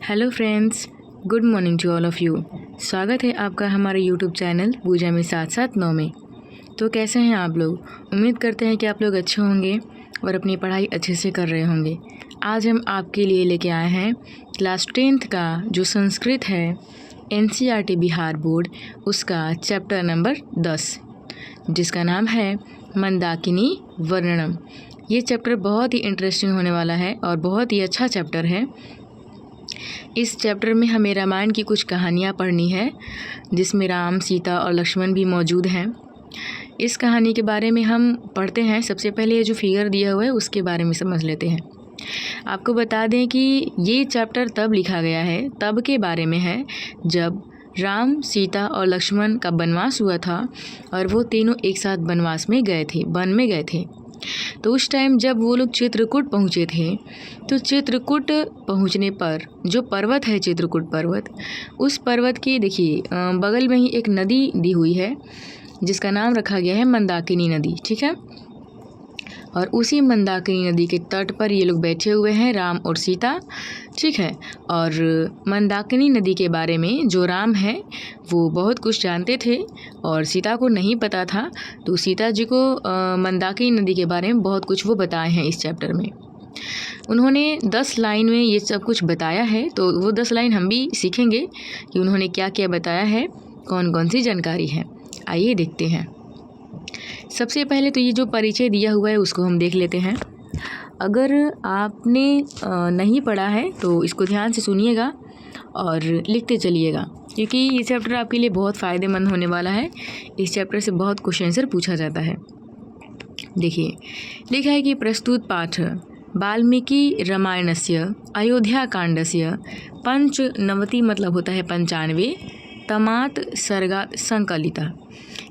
Hello friends, good morning to all of you. स्वागत है आपका हमारे यूट्यूब चैनल पूजा में 7-7-9 में। तो कैसे हैं आप लोग? उम्मीद करते हैं कि आप लोग अच्छे होंगे और अपनी पढ़ाई अच्छे से कर रहे होंगे। आज हम आपके लिए लेके आए हैं क्लास 10th का जो संस्कृत है NCERT बिहार बोर्ड, उसका चैप्टर नंबर 10 जिसका नाम है मंदाकिनी वर्णनम। ये चैप्टर बहुत ही इंटरेस्टिंग होने वाला है और बहुत ही अच्छा चैप्टर है। इस चैप्टर में हमें रामायण की कुछ कहानियाँ पढ़नी है जिसमें राम, सीता और लक्ष्मण भी मौजूद हैं। इस कहानी के बारे में हम पढ़ते हैं। सबसे पहले ये जो फिगर दिया हुआ है उसके बारे में समझ लेते हैं। आपको बता दें कि ये चैप्टर तब लिखा गया है, तब के बारे में है जब राम, सीता और लक्ष्मण का वनवास हुआ था और वो तीनों एक साथ वनवास में गए थे, वन में गए थे। तो उस टाइम जब वो लोग चित्रकूट पहुँचे थे, तो चित्रकूट पहुँचने पर जो पर्वत है चित्रकूट पर्वत, उस पर्वत के देखिए बगल में ही एक नदी दी हुई है जिसका नाम रखा गया है मंदाकिनी नदी, ठीक है। और उसी मंदाकिनी नदी के तट पर ये लोग बैठे हुए हैं, राम और सीता, ठीक है। और मंदाकिनी नदी के बारे में जो राम है वो बहुत कुछ जानते थे और सीता को नहीं पता था, तो सीता जी को मंदाकिनी नदी के बारे में बहुत कुछ वो बताए हैं इस चैप्टर में। उन्होंने 10 लाइन में ये सब कुछ बताया है, तो वो 10 लाइन हम भी सीखेंगे कि उन्होंने क्या क्या बताया है, कौन कौन सी जानकारी है। आइए देखते हैं। सबसे पहले तो ये जो परिचय दिया हुआ है उसको हम देख लेते हैं। अगर आपने नहीं पढ़ा है तो इसको ध्यान से सुनिएगा और लिखते चलिएगा, क्योंकि ये चैप्टर आपके लिए बहुत फ़ायदेमंद होने वाला है। इस चैप्टर से बहुत क्वेश्चन आंसर पूछा जाता है। देखिए, लिखा है कि प्रस्तुत पाठ वाल्मीकि रामायणस्य अयोध्याकाण्डस्य पंचनवति मतलब होता है 95 तमात् सर्गात् संकलिता।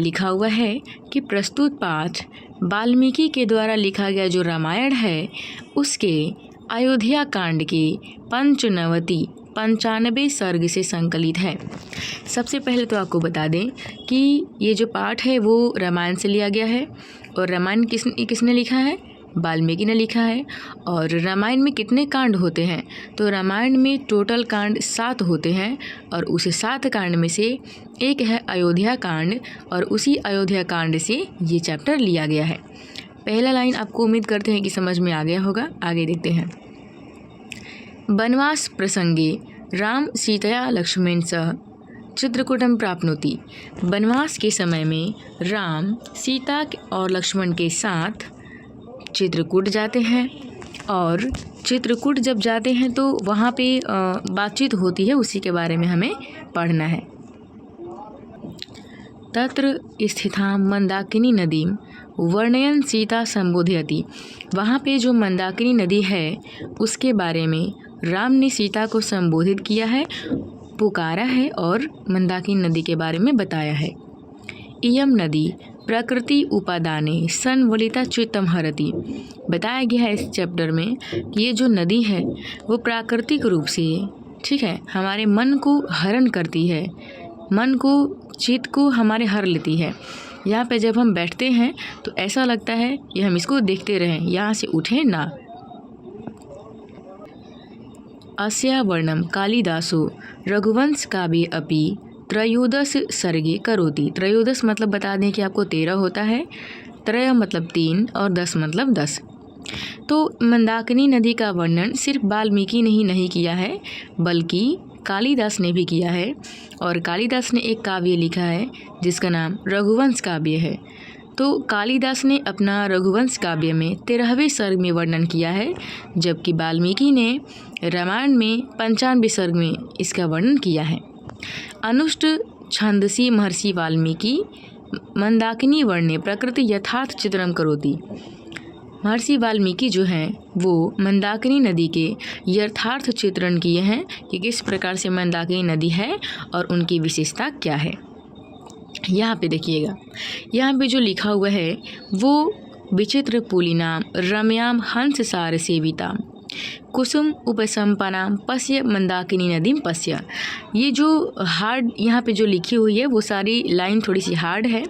लिखा हुआ है कि प्रस्तुत पाठ वाल्मीकि के द्वारा लिखा गया जो रामायण है उसके अयोध्या कांड के 95 सर्ग से संकलित है। सबसे पहले तो आपको बता दें कि ये जो पाठ है वो रामायण से लिया गया है। और रामायण किसने लिखा है? वाल्मीकि ने लिखा है। और रामायण में कितने कांड होते हैं? तो रामायण में टोटल कांड 7 होते हैं और उस 7 कांड में से एक है अयोध्या कांड और उसी अयोध्या कांड से ये चैप्टर लिया गया है। पहला लाइन आपको उम्मीद करते हैं कि समझ में आ गया होगा। आगे देखते हैं। वनवास प्रसंगे राम सीतया लक्ष्मण सह चित्रकूटम प्राप्नोति। वनवास के समय में राम, सीता और लक्ष्मण के साथ चित्रकूट जाते हैं। और चित्रकूट जब जाते हैं तो वहाँ पे बातचीत होती है, उसी के बारे में हमें पढ़ना है। तत्र स्थितां मंदाकिनी नदीं वर्णयन् सीता संबोधयति। वहाँ पे जो मंदाकिनी नदी है उसके बारे में राम ने सीता को संबोधित किया है, पुकारा है और मंदाकिनी नदी के बारे में बताया है। इयं नदी प्रकृति उपादाने संवलिता चित्तम हरति। बताया गया है इस चैप्टर में कि ये जो नदी है वो प्राकृतिक रूप से, ठीक है, हमारे मन को हरण करती है, मन को, चित्त को हमारे हर लेती है। यहाँ पे जब हम बैठते हैं तो ऐसा लगता है कि हम इसको देखते रहें, यहाँ से उठें ना। अस्या वर्णम कालिदासो रघुवंश काव्ये अपि त्रयोदश सर्गे करोति। त्रयोदश मतलब बता दें कि आपको 13 होता है। त्रय मतलब 3 और 10 मतलब 10। तो मंदाकिनी नदी का वर्णन सिर्फ वाल्मीकि ने ही नहीं किया है बल्कि कालिदास ने भी किया है। और कालिदास ने एक काव्य लिखा है जिसका नाम रघुवंश काव्य है। तो कालिदास ने अपना रघुवंश काव्य में 13वें सर्ग में वर्णन किया है, जबकि वाल्मीकि ने रामायण में 95 सर्ग में इसका वर्णन किया है। अनुष्ट छंदसी महर्षि वाल्मीकि मंदाकिनी वर्णे प्रकृति यथार्थ चित्रम करोति। महर्षि वाल्मीकि जो हैं वो मंदाकिनी नदी के यथार्थ चित्रण किए हैं कि किस प्रकार से मंदाकिनी नदी है और उनकी विशेषता क्या है। यहाँ पे देखिएगा, यहाँ पे जो लिखा हुआ है वो विचित्र पुलिनाम रम्याम हंस सार सेविता। कुसुम उपसंपनाम पश्य मंदाकिनी नदीम पश्य। ये जो हार्ड यहाँ पे जो लिखी हुई है वो सारी लाइन थोड़ी सी हार्ड है,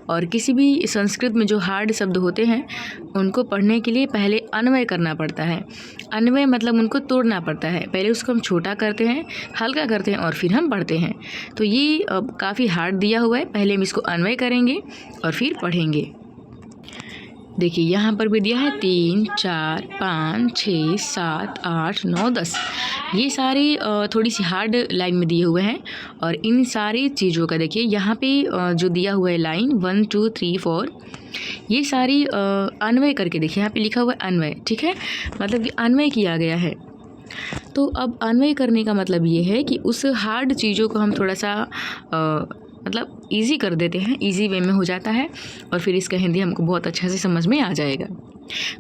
और किसी भी संस्कृत में जो हार्ड शब्द होते हैं उनको पढ़ने के लिए पहले अन्वय करना पड़ता है। अन्वय मतलब उनको तोड़ना पड़ता है, पहले उसको हम छोटा करते हैं, हल्का करते हैं और फिर हम पढ़ते हैं। तो ये काफ़ी हार्ड दिया हुआ है, पहले हम इसको अन्वय करेंगे और फिर पढ़ेंगे। देखिए यहाँ पर भी दिया है 3, 4, 5, 6, 7, 8, 9, 10। ये सारी थोड़ी सी हार्ड लाइन में दिए हुए हैं, और इन सारी चीज़ों का देखिए यहाँ पे जो दिया हुआ है लाइन 1, 2, 3, 4, ये सारी अन्वय करके देखिए यहाँ पे लिखा हुआ है अन्वय, ठीक है, मतलब कि अन्वय किया गया है। तो अब अन्वय करने का मतलब ये है कि उस हार्ड चीज़ों को हम थोड़ा सा मतलब इजी कर देते हैं, इजी वे में हो जाता है, और फिर इसका हिंदी हमको बहुत अच्छा से समझ में आ जाएगा।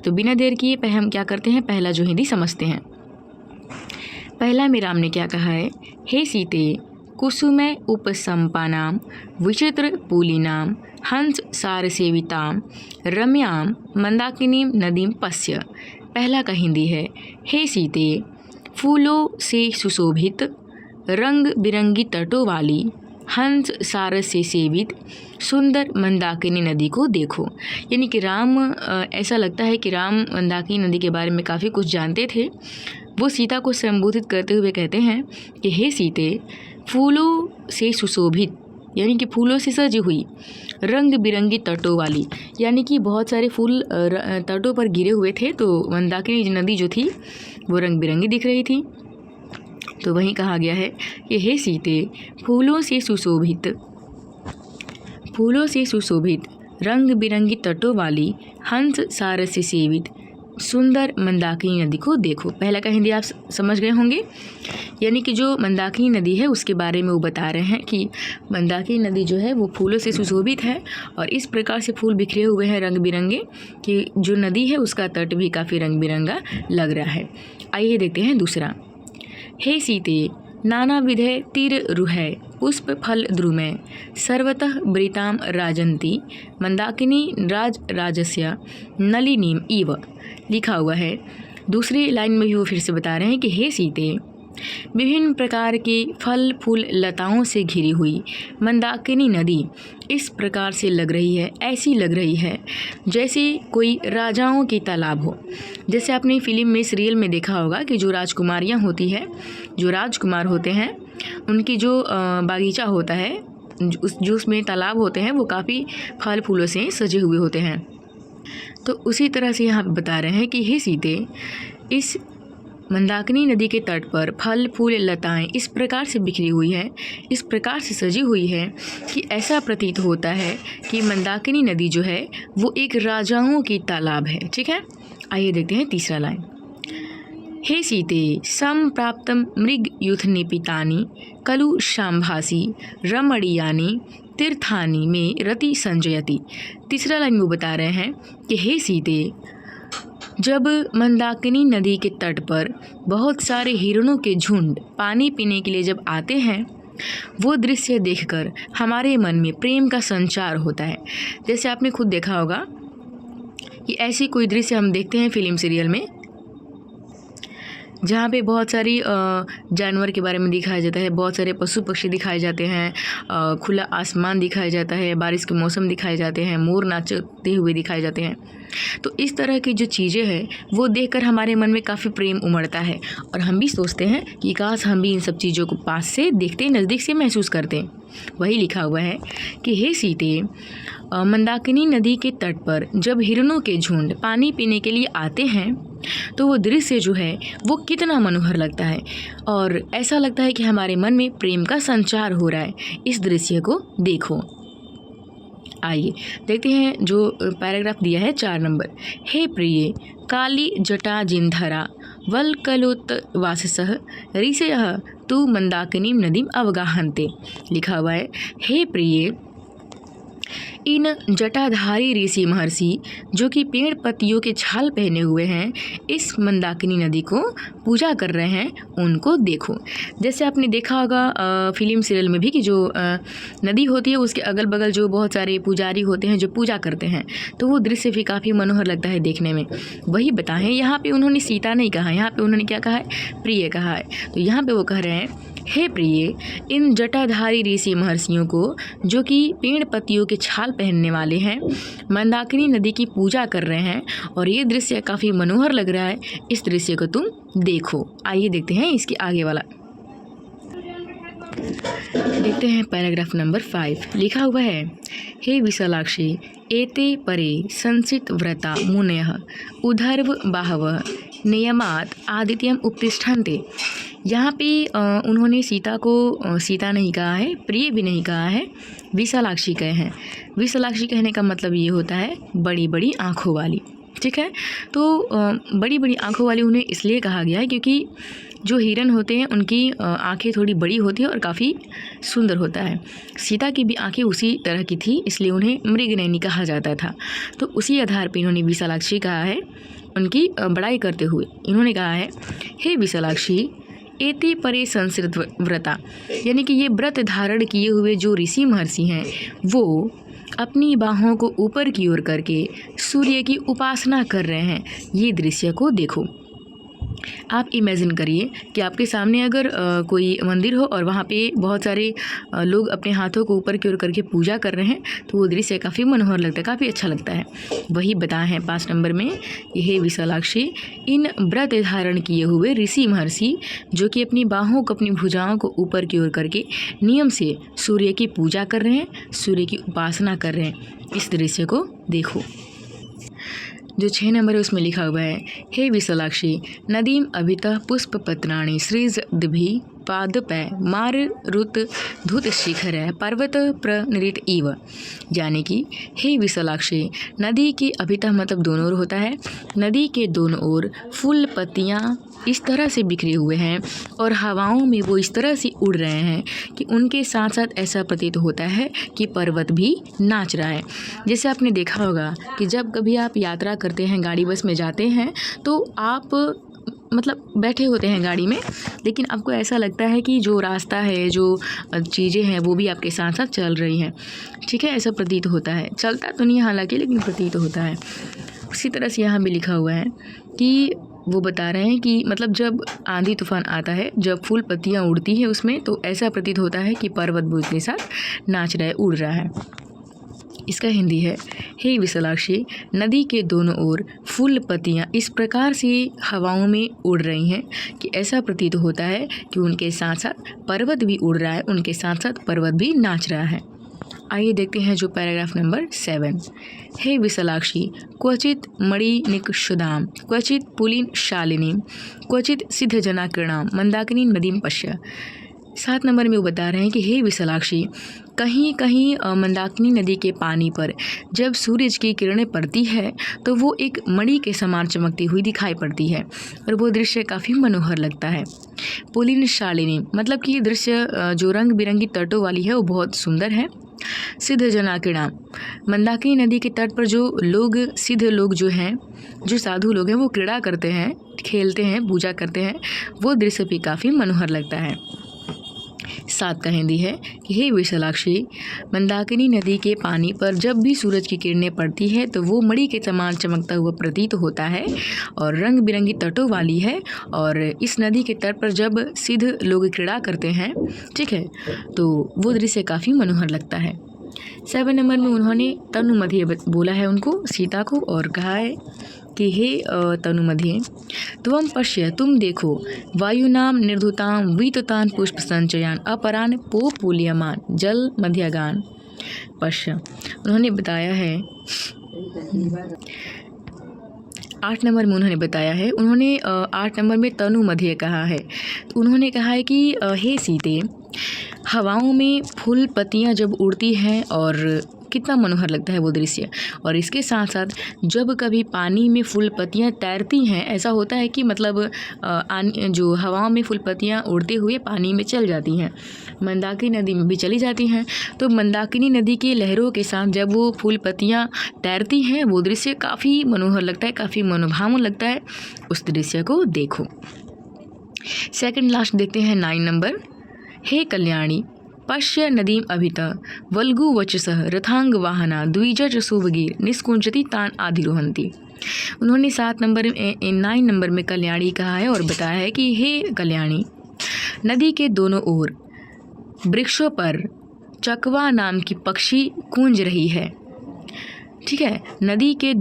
तो बिना देर किए पहले हम क्या करते हैं, पहला जो हिंदी समझते हैं। पहला में राम ने क्या कहा है, हे सीते कुसुमय उपसंपानाम विचित्र पुलिनाम हंस सार सेविताम रम्याम मंदाकिनीम नदीम पश्य। पहला का हिंदी है, हे सीते फूलों से सुशोभित रंग बिरंगी तटों वाली हंस सारस से सेवित सुंदर मंदाकिनी नदी को देखो। यानी कि राम ऐसा लगता है कि राम मंदाकिनी नदी के बारे में काफ़ी कुछ जानते थे। वो सीता को संबोधित करते हुए कहते हैं कि हे सीते फूलों से सुशोभित, यानी कि फूलों से सजी हुई, रंग बिरंगी तटों वाली, यानी कि बहुत सारे फूल तटों पर गिरे हुए थे, तो मंदाकिनी नदी जो थी वो रंग बिरंगी दिख रही थी। तो वहीं कहा गया है कि हे सीते फूलों से सुशोभित रंग बिरंगी तटों वाली हंस सारस से सेवित सुंदर मंदाकिनी नदी को देखो। पहला का हिंदी आप समझ गए होंगे, यानी कि जो मंदाकिनी नदी है उसके बारे में वो बता रहे हैं कि मंदाकिनी नदी जो है वो फूलों से सुशोभित है, और इस प्रकार से फूल बिखरे हुए हैं रंग बिरंगे कि जो नदी है उसका तट भी काफ़ी रंग बिरंगा लग रहा है। आइए देखते हैं दूसरा। हे सीते नाना विधे तीर रुहै पुष्प फल द्रुमय सर्वतः वृताम राजंती मंदाकिनी राजस्य नलिनीम इव। लिखा हुआ है। दूसरी लाइन में भी वो फिर से बता रहे हैं कि हे सीते विभिन्न प्रकार के फल फूल लताओं से घिरी हुई मंदाकिनी नदी इस प्रकार से लग रही है, ऐसी लग रही है जैसे कोई राजाओं की तालाब हो। जैसे आपने फिल्म में सीरियल में देखा होगा कि जो राजकुमारियाँ होती है, जो राजकुमार होते हैं, उनकी जो बागीचा होता है, जो उसमें तालाब होते हैं वो काफ़ी फल फूलों से सजे हुए होते हैं। तो उसी तरह से यहाँ बता रहे हैं कि हे सीते इस मंदाकिनी नदी के तट पर फल फूल लताएं इस प्रकार से बिखरी हुई है, इस प्रकार से सजी हुई है कि ऐसा प्रतीत होता है कि मंदाकिनी नदी जो है वो एक राजाओं की तालाब है। ठीक है, आइए देखते हैं तीसरा लाइन। हे सीते संप्राप्तम मृग युथ निपितानि कलु शाम्भासी रमणीयानि तीर्थानि में रति संजयति। तीसरा लाइन वो बता रहे हैं कि हे सीते जब मंदाकिनी नदी के तट पर बहुत सारे हिरणों के झुंड पानी पीने के लिए जब आते हैं, वो दृश्य देखकर हमारे मन में प्रेम का संचार होता है। जैसे आपने खुद देखा होगा कि ऐसी कोई दृश्य हम देखते हैं फिल्म सीरियल में, जहाँ पे बहुत सारी जानवर के बारे में दिखाया जाता है, बहुत सारे पशु पक्षी दिखाए जाते हैं, खुला आसमान दिखाया जाता है, बारिश के मौसम दिखाए जाते हैं, मोर नाचते हुए दिखाए जाते हैं। तो इस तरह की जो चीज़ें हैं वो देखकर हमारे मन में काफ़ी प्रेम उमड़ता है, और हम भी सोचते हैं कि काश हम भी इन सब चीज़ों को पास से देखते, नज़दीक से महसूस करते। वही लिखा हुआ है कि हे सीते मंदाकिनी नदी के तट पर जब हिरणों के झुंड पानी पीने के लिए आते हैं तो वो दृश्य जो है वो कितना मनोहर लगता है, और ऐसा लगता है कि हमारे मन में प्रेम का संचार हो रहा है। इस दृश्य को देखो। आइए देखते हैं जो पैराग्राफ दिया है 4 नंबर। हे प्रिय काली जटा जिन्धरा वल्कलोत्वाससः ऋषयः तु मंदाकिनीं नदीम अवगाहन्ते। लिखा हुआ है, हे प्रिय इन जटाधारी ऋषि महर्षि जो कि पेड़ पत्तियों के छाल पहने हुए हैं इस मंदाकिनी नदी को पूजा कर रहे हैं, उनको देखो। जैसे आपने देखा होगा फिल्म सीरियल में भी कि जो नदी होती है उसके अगल बगल जो बहुत सारे पुजारी होते हैं जो पूजा करते हैं, तो वो दृश्य भी काफ़ी मनोहर लगता है देखने में। वही बताएं, यहाँ पे उन्होंने सीता नहीं कहा, यहाँ पे उन्होंने क्या कहा है, प्रिय कहा है। तो यहाँ पे वो कह रहे हैं, हे प्रिय, इन जटाधारी ऋषि महर्षियों को जो कि पेड़ पत्तियों के छाल पहनने वाले हैं मंदाकिनी नदी की पूजा कर रहे हैं और ये दृश्य काफ़ी मनोहर लग रहा है, इस दृश्य को तुम देखो। आइए देखते हैं इसके आगे वाला। देखते हैं पैराग्राफ नंबर 5। लिखा हुआ है, हे विशालाक्षी, एते परे संसित व्रता मुनयः उधर्व बाहवः नियमात आदित्यम उपतिष्ठन्ते। यहाँ पे उन्होंने सीता को सीता नहीं कहा है, प्रिय भी नहीं कहा है, विशालाक्षी कहे हैं। विशालाक्षी कहने का मतलब ये होता है बड़ी बड़ी आँखों वाली, ठीक है। तो बड़ी बड़ी आँखों वाली उन्हें इसलिए कहा गया है क्योंकि जो हिरन होते हैं उनकी आँखें थोड़ी बड़ी होती है और काफ़ी सुंदर होता है। सीता की भी आँखें उसी तरह की थी, इसलिए उन्हें मृगनयनी कहा जाता था। तो उसी आधार पर इन्होंने विशालाक्षी कहा है, उनकी बड़ाई करते हुए इन्होंने कहा है, हे विशालाक्षी, एते परे संस्कृत व्रता, यानी कि ये व्रत धारण किए हुए जो ऋषि महर्षि हैं वो अपनी बाहों को ऊपर की ओर करके सूर्य की उपासना कर रहे हैं। ये दृश्य को देखो। आप इमेजिन करिए कि आपके सामने अगर कोई मंदिर हो और वहाँ पे बहुत सारे लोग अपने हाथों को ऊपर की ओर करके पूजा कर रहे हैं, तो वो दृश्य काफ़ी मनोहर लगता है, काफ़ी अच्छा लगता है। वही बताए हैं 5 नंबर में, यह विशालाक्षी, इन व्रत धारण किए हुए ऋषि महर्षि जो कि अपनी बाहों को, अपनी भुजाओं को ऊपर की ओर करके नियम से सूर्य की पूजा कर रहे हैं, सूर्य की उपासना कर रहे हैं, इस दृश्य को देखो। जो 6 नंबर है उसमें लिखा हुआ है, हे विशालाक्षी, नदीम अभितः पुष्प पत्राणि सृजद्भिः पादपै मारुत धुत शिखर पर्वत प्रनिरित इव। यानी कि हे विशालाक्षी, नदी के अभितः मतलब दोनों ओर होता है, नदी के दोनों ओर फूल पत्तियाँ इस तरह से बिखरे हुए हैं और हवाओं में वो इस तरह से उड़ रहे हैं कि उनके साथ साथ ऐसा प्रतीत होता है कि पर्वत भी नाच रहा है। जैसे आपने देखा होगा कि जब कभी आप यात्रा करते हैं, गाड़ी बस में जाते हैं, तो आप मतलब बैठे होते हैं गाड़ी में, लेकिन आपको ऐसा लगता है कि जो रास्ता है, जो चीज़ें हैं वो भी आपके साथ साथ चल रही हैं, ठीक है, ऐसा प्रतीत होता है। चलता तो नहीं हालांकि, लेकिन प्रतीत होता है। उसी तरह से यहाँ भी लिखा हुआ है कि वो बता रहे हैं कि मतलब जब आंधी तूफान आता है, जब फूल पत्तियाँ उड़ती हैं उसमें, तो ऐसा प्रतीत होता है कि पर्वत भी उसके साथ नाच रहा है, उड़ रहा है। इसका हिंदी है, हे विशालाक्षी, नदी के दोनों ओर फूल पत्तियाँ इस प्रकार से हवाओं में उड़ रही हैं कि ऐसा प्रतीत होता है कि उनके साथ साथ पर्वत भी उड़ रहा है, उनके साथ साथ पर्वत भी नाच रहा है। आइए देखते हैं जो पैराग्राफ नंबर 7। हे विशालाक्षी, क्वचित मणिनिक्षुदाम, क्वचित पुलिन शालिनी, क्वचित सिद्धजनाकृणाम मंदाकिनी नदीम पश्य। 7 नंबर में वो बता रहे हैं कि हे विशालाक्षी, कहीं कहीं मंदाकिनी नदी के पानी पर जब सूरज की किरणें पड़ती है तो वो एक मणि के समान चमकती हुई दिखाई पड़ती है और वो दृश्य काफ़ी मनोहर लगता है। पुलिन शालिनी मतलब कि ये दृश्य जो रंग बिरंगी तटों वाली है वो बहुत सुंदर है। सिद्ध जनाकिणा, मंदाकिनी नदी के तट पर जो लोग, सिद्ध लोग जो हैं, जो साधु लोग हैं, वो क्रीड़ा करते हैं, खेलते हैं, पूजा करते हैं, वो दृश्य भी काफ़ी मनोहर लगता है। 7 का हिंदी है कि हे विशालाक्षी, मंदाकिनी नदी के पानी पर जब भी सूरज की किरणें पड़ती है तो वो मणि के समान चमकता हुआ प्रतीत होता है और रंग बिरंगी तटों वाली है। और इस नदी के तट पर जब सिद्ध लोग क्रीड़ा करते हैं, ठीक है, तो वो दृश्य काफ़ी मनोहर लगता है। 7 नंबर में उन्होंने तनुमध्य बोला है उनको, सीता को, और कहा है कि हे तनुमध्य, त्वं पश्य, तुम देखो, वायुनाम निर्धुतां वीततान पुष्प संचयान अपरान पोपूल्यमान जल मध्यगान पश्य। उन्होंने बताया है 8 नंबर में उन्होंने बताया है, उन्होंने 8 नंबर में तनुमध्य कहा है। तो उन्होंने कहा है कि हे सीते, हवाओं में फूल पत्तियां जब उड़ती हैं और कितना मनोहर लगता है वो दृश्य। और इसके साथ साथ जब कभी पानी में फूल पत्तियाँ तैरती हैं, ऐसा होता है कि मतलब जो हवाओं में फूल पत्तियाँ उड़ते हुए पानी में चल जाती हैं, मंदाकिनी नदी में भी चली जाती हैं। तो मंदाकिनी नदी की लहरों के साथ जब वो फूल पत्तियाँ तैरती हैं, वो दृश्य काफ़ी मनोहर लगता है, काफ़ी मनोभावन लगता है। उस दृश्य को देखो। सेकंड लास्ट देखते हैं 9 नंबर। हे कल्याणी पश्य नदीम अभिता वल्गु वचसः रथांग वाहना द्विजज सुभगीर निष्कुंजति तान आधिरोहंती। उन्होंने 9 नंबर में कल्याणी कहा है और बताया है कि हे कल्याणी, नदी के दोनों ओर वृक्षों पर चकवा नाम की पक्षी कूंज रही है। ठीक है, नदी के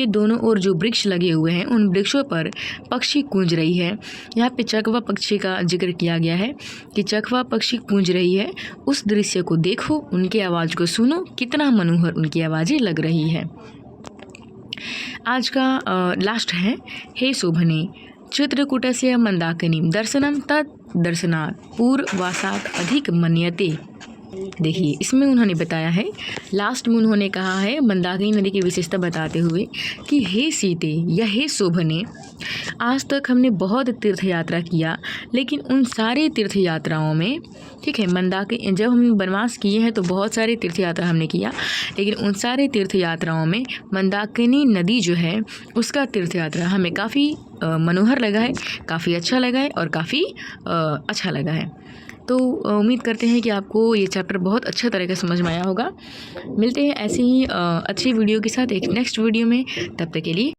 दोनों ओर जो वृक्ष लगे हुए हैं, उन वृक्षों पर पक्षी कूंज रही है। यहाँ पे चकवा पक्षी का जिक्र किया गया है कि चकवा पक्षी कूंज रही है। उस दृश्य को देखो, उनकी आवाज़ को सुनो, कितना मनोहर उनकी आवाज़ें लग रही है। आज का लास्ट है, हे शोभने चित्रकूटस्य मंदाकिनी दर्शनम तत् दर्शनात् पूर्ववासात् अधिक मन्यते। देखिए, इसमें उन्होंने बताया है, लास्ट में उन्होंने कहा है मंदाकिनी नदी की विशेषता बताते हुए कि हे सीते या हे शोभने, आज तक हमने बहुत तीर्थ यात्रा किया, लेकिन उन सारे तीर्थ यात्राओं में, ठीक है, मंदाकिनी जब हम वनवास किए हैं तो बहुत सारे तीर्थ यात्रा हमने किया, लेकिन उन सारे तीर्थ यात्राओं में मंदाकिनी नदी जो है उसका तीर्थ यात्रा हमें काफ़ी मनोहर लगा है, काफ़ी अच्छा लगा है और काफ़ी अच्छा लगा है। तो उम्मीद करते हैं कि आपको ये चैप्टर बहुत अच्छा तरह का समझ में आया होगा। मिलते हैं ऐसे ही अच्छी वीडियो के साथ एक नेक्स्ट वीडियो में, तब तक के लिए